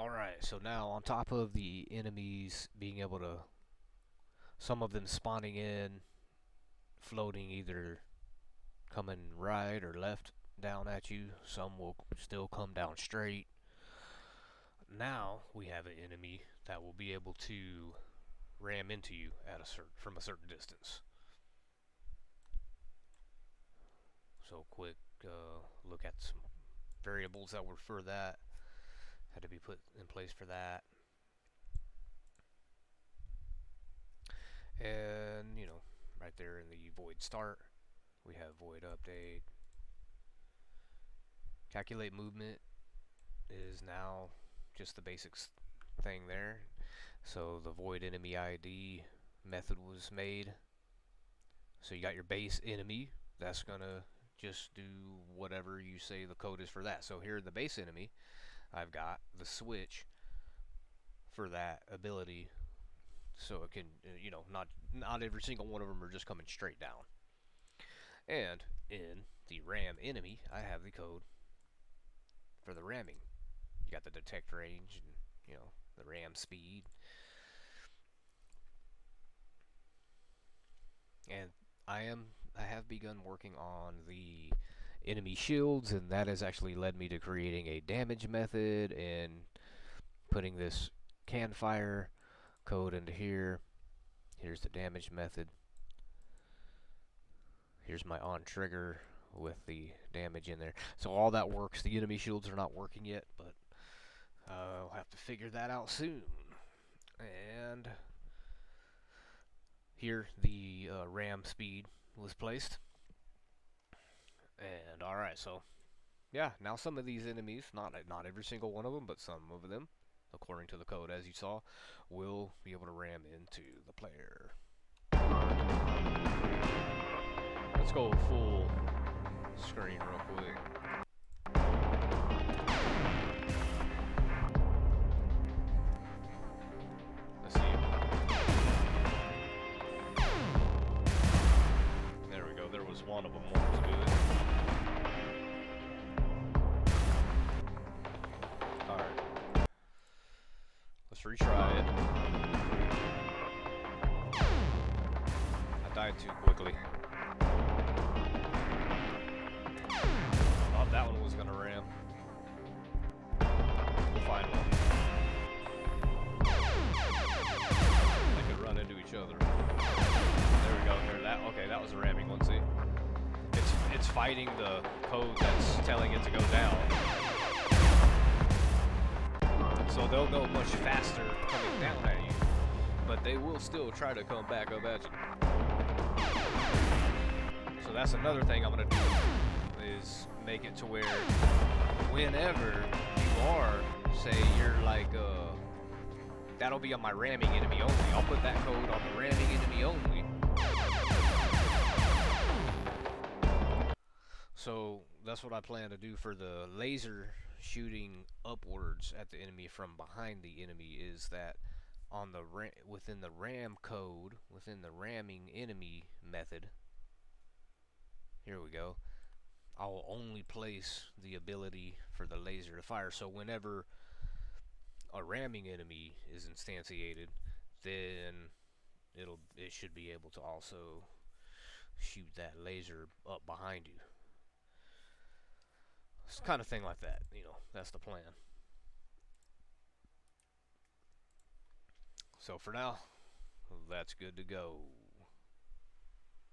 Alright, so now on top of the enemies being able to, some of them spawning in, floating either coming right or left down at you, some will still come down straight. Now we have an enemy that will be able to ram into you at from a certain distance. So quick look at some variables that were for that, had to be put in place for that. And, right there in the void start, we have void update. Calculate movement is now just the basic thing there. So the void enemy ID method was made. So you got your base enemy, that's gonna just do whatever you say the code is for that. So here in the base enemy, I've got the switch for that ability, so it can, not every single one of them are just coming straight down. And in the ram enemy, I have the code for the ramming. You got the detect range and, the ram speed. And I have begun working on the enemy shields, and that has actually led me to creating a damage method and putting this can fire code into here. Here's the damage method. Here's my on trigger with the damage in there. So all that works. The enemy shields are not working yet, but I'll have to figure that out soon. And here the ram speed was placed. And alright, so yeah, now some of these enemies, not every single one of them, but some of them, according to the code as you saw, will be able to ram into the player. Let's go full screen real quick. Let's see. There we go, there was one of them. One was good. Alright. Let's retry it. I died too quickly. Thought that one was gonna ram. We'll find one. They could run into each other. There we go. Okay, that was a ramming one. See, it's fighting the code that's telling it to go down. So they'll go much faster coming down at you, but they will still try to come back up at you. So that's another thing I'm gonna do, is make it to where whenever you are, say you're like, that'll be on my ramming enemy only. I'll put that code on the ramming enemy only. So that's what I plan to do for the laser shooting upwards at the enemy from behind the enemy, is that on the within the ram code, within the ramming enemy method, here we go, I will only place the ability for the laser to fire. So whenever a ramming enemy is instantiated, then it should be able to also shoot that laser up behind you. It's kind of thing like that, that's the plan. So for now, that's good to go.